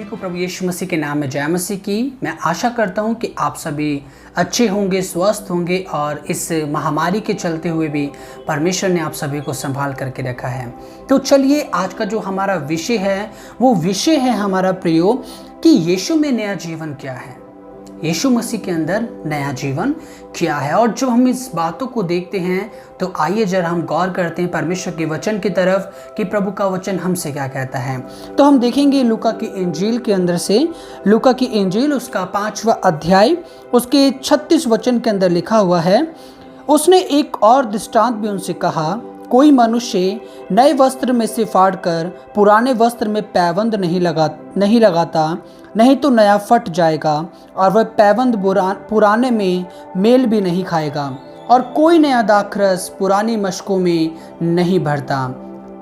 को प्रभु यीशु मसीह के नाम में जय मसीह की। मैं आशा करता हूं कि आप सभी अच्छे होंगे, स्वस्थ होंगे और इस महामारी के चलते हुए भी परमेश्वर ने आप सभी को संभाल करके रखा है। तो चलिए आज का जो हमारा विषय है वो विषय है हमारा प्रियो कि यीशु में नया जीवन क्या है, यीशु मसीह के अंदर नया जीवन क्या है। और जब हम इस बातों को देखते हैं तो आइए जरा हम गौर करते हैं परमेश्वर के वचन की तरफ कि प्रभु का वचन हमसे क्या कहता है। तो हम देखेंगे लूका की इंजील के अंदर से, लूका की इंजील उसका 5वां अध्याय उसके 36 वचन के अंदर लिखा हुआ है, उसने एक और दृष्टांत भी उनसे कहा, कोई मनुष्य नए वस्त्र में से फाड़कर पुराने वस्त्र में पैबंद नहीं लगाता, नहीं तो नया फट जाएगा और वह पैबंद पुराने में मेल भी नहीं खाएगा। और कोई नया दाखरस पुरानी मशकों में नहीं भरता,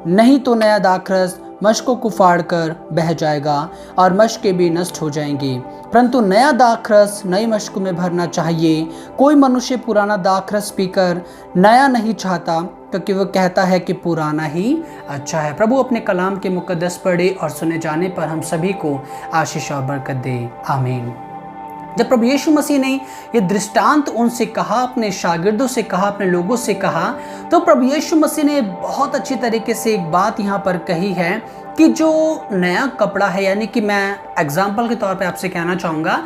नहीं तो नया दाखरस मशकों को फाड़कर बह जाएगा और मशकें भी नष्ट हो जाएंगी, परंतु नया दाखरस नई मशकों में भरना चाहिए। कोई मनुष्य पुराना दाखरस पीकर नया नहीं चाहता, क्योंकि वह कहता है कि पुराना ही अच्छा है। प्रभु अपने कलाम के मुकद्दस पढ़े और सुने जाने पर हम सभी को आशीष और बरकत दे, आमीन। जब प्रभु यीशु मसीह ने ये दृष्टांत उनसे कहा, अपने शागिर्दों से कहा, अपने लोगों से कहा, तो प्रभु यीशु मसीह ने बहुत अच्छी तरीके से एक बात यहाँ पर कही है कि जो नया कपड़ा है, यानी कि मैं एग्जाम्पल के तौर पे आपसे कहना चाहूँगा,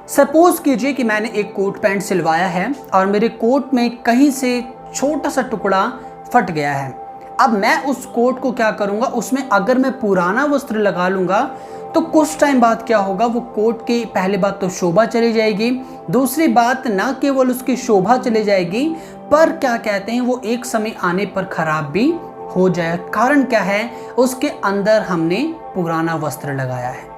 सपोज कीजिए कि मैंने एक कोट पैंट सिलवाया है और मेरे कोट में कहीं से छोटा सा टुकड़ा फट गया है। अब मैं उस कोट को क्या करूँगा, उसमें अगर मैं पुराना वस्त्र लगा लूँगा तो कुछ टाइम बाद क्या होगा, वो कोट की पहली बात तो शोभा चली जाएगी, दूसरी बात ना केवल उसकी शोभा चली जाएगी पर क्या कहते हैं वो एक समय आने पर खराब भी हो जाए। कारण क्या है, उसके अंदर हमने पुराना वस्त्र लगाया है।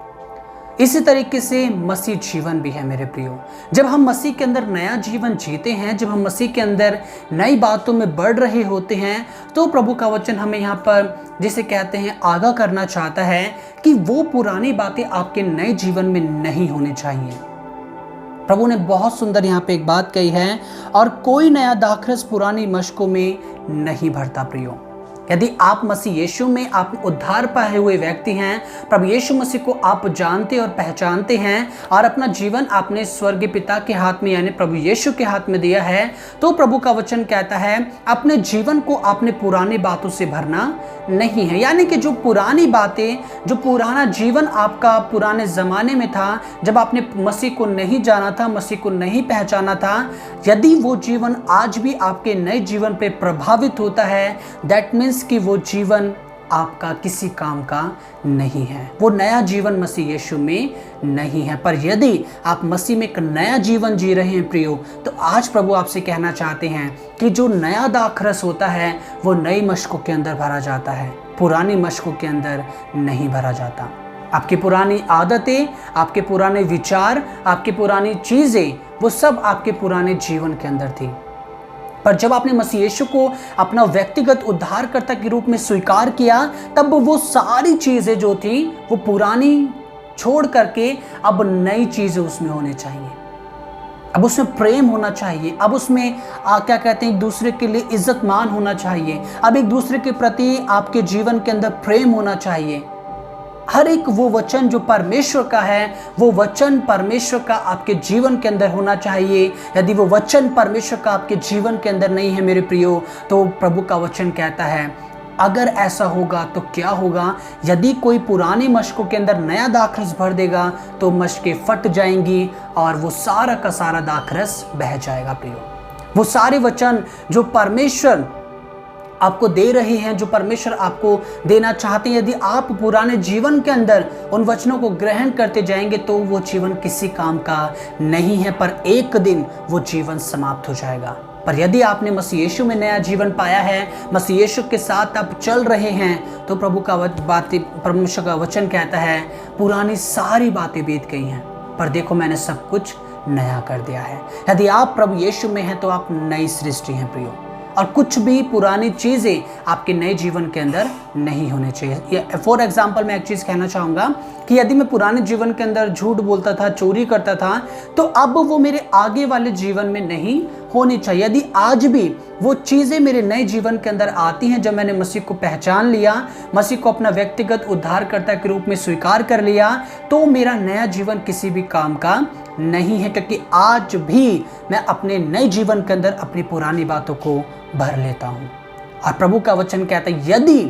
इसी तरीके से मसीह जीवन भी है मेरे प्रियो। जब हम मसीह के अंदर नया जीवन जीते हैं, जब हम मसीह के अंदर नई बातों में बढ़ रहे होते हैं, तो प्रभु का वचन हमें यहाँ पर जिसे कहते हैं आगाह करना चाहता है कि वो पुरानी बातें आपके नए जीवन में नहीं होनी चाहिए। प्रभु ने बहुत सुंदर यहाँ पे एक बात कही है, और कोई नया दाखरस पुरानी मशकों में नहीं भरता। प्रियो, यदि आप मसीह यीशु में आप उद्धार पाए हुए व्यक्ति हैं, प्रभु यीशु मसीह को आप जानते और पहचानते हैं और अपना जीवन आपने स्वर्गीय पिता के हाथ में यानी प्रभु यीशु के हाथ में दिया है, तो प्रभु का वचन कहता है अपने जीवन को आपने पुरानी बातों से भरना नहीं है। यानी कि जो पुरानी बातें, जो पुराना जीवन आपका पुराने ज़माने में था, जब आपने मसीह को नहीं जाना था, मसीह को नहीं पहचाना था, यदि वो जीवन आज भी आपके नए जीवन पे प्रभावित होता है, दैट मीन्स कि वो जीवन आपका किसी काम का नहीं है, वो नया जीवन मसीह यीशु में नहीं है। पर यदि आप मसीह में एक नया जीवन जी रहे हैं प्रियो, तो आज प्रभु आपसे कहना चाहते हैं कि जो नया दाखरस होता है वो नई मशकों के अंदर भरा जाता है, पुरानी मशकों के अंदर नहीं भरा जाता। आपकी पुरानी आदतें, आपके पुराने विचार, आपकी पुरानी चीज़ें, वो सब आपके पुराने जीवन के अंदर थी। पर जब आपने मसीह यीशु को अपना व्यक्तिगत उद्धारकर्ता के रूप में स्वीकार किया, तब वो सारी चीज़ें जो थी वो पुरानी छोड़ करके अब नई चीज़ें उसमें होनी चाहिए। अब उसमें प्रेम होना चाहिए, अब उसमें क्या कहते हैं एक दूसरे के लिए इज्जत मान होना चाहिए, अब एक दूसरे के प्रति आपके जीवन के अंदर प्रेम होना चाहिए। हर एक वो वचन जो परमेश्वर का है, वो वचन परमेश्वर का आपके जीवन के अंदर होना चाहिए। यदि वो वचन परमेश्वर का आपके जीवन के अंदर नहीं है मेरे प्रियो, तो प्रभु का वचन कहता है अगर ऐसा होगा तो क्या होगा, यदि कोई पुरानी मशकों के अंदर नया दाखरस भर देगा तो मशकें फट जाएंगी और वो सारा का सारा दाखरस बह जाएगा। प्रियो, वो सारे वचन जो परमेश्वर आपको दे रहे हैं, जो परमेश्वर आपको देना चाहते हैं, यदि आप पुराने जीवन के अंदर उन वचनों को ग्रहण करते जाएंगे तो वो जीवन किसी काम का नहीं है, पर एक दिन वो जीवन समाप्त हो जाएगा। पर यदि आपने मसीह यीशु में नया जीवन पाया है, मसीह यीशु के साथ आप चल रहे हैं, तो प्रभु का परमेश्वर का वचन कहता है पुरानी सारी बातें बीत गई हैं, पर देखो मैंने सब कुछ नया कर दिया है। यदि आप प्रभु यीशु में हैं तो आप नई सृष्टि हैं प्रियो। और कुछ भी पुरानी चीज़ें आपके नए जीवन के अंदर नहीं होने चाहिए। फॉर एग्जाम्पल मैं एक चीज़ कहना चाहूँगा कि यदि मैं पुराने जीवन के अंदर झूठ बोलता था, चोरी करता था, तो अब वो मेरे आगे वाले जीवन में नहीं होनी चाहिए। यदि आज भी वो चीज़ें मेरे नए जीवन के अंदर आती हैं, जब मैंने मसीह को पहचान लिया, मसीह को अपना व्यक्तिगत उद्धारकर्ता के रूप में स्वीकार कर लिया, तो मेरा नया जीवन किसी भी काम का नहीं है, क्योंकि आज भी मैं अपने नए जीवन के अंदर अपनी पुरानी बातों को भर लेता हूँ। और प्रभु का वचन कहता है यदि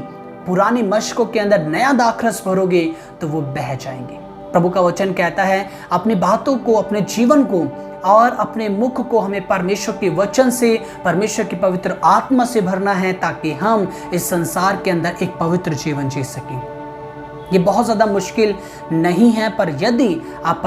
पुरानी मशकों के अंदर नया दाखरस भरोगे तो वो बह जाएंगे। प्रभु का वचन कहता है अपनी बातों को, अपने जीवन को और अपने मुख को हमें परमेश्वर के वचन से, परमेश्वर की पवित्र आत्मा से भरना है, ताकि हम इस संसार के अंदर एक पवित्र जीवन जी सकें। ये बहुत ज़्यादा मुश्किल नहीं है, पर यदि आप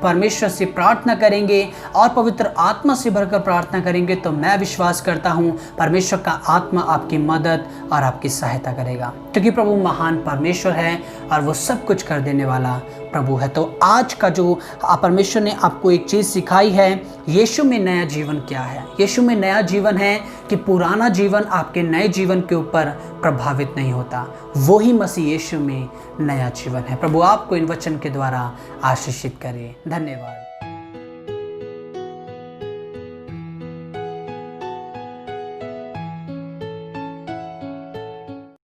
परमेश्वर से प्रार्थना करेंगे और पवित्र आत्मा से भरकर प्रार्थना करेंगे, तो मैं विश्वास करता हूँ परमेश्वर का आत्मा आपकी मदद और आपकी सहायता करेगा, क्योंकि प्रभु महान परमेश्वर है और वो सब कुछ कर देने वाला प्रभु है। तो आज का जो परमेश्वर ने आपको एक चीज़ सिखाई है, यीशु में नया जीवन क्या है। यीशु में नया जीवन है कि पुराना जीवन आपके नए जीवन के ऊपर प्रभावित नहीं होता, वही मसीह यीशु में नया जीवन है। प्रभु आपको इन वचन के द्वारा आशीषित करे। धन्यवाद।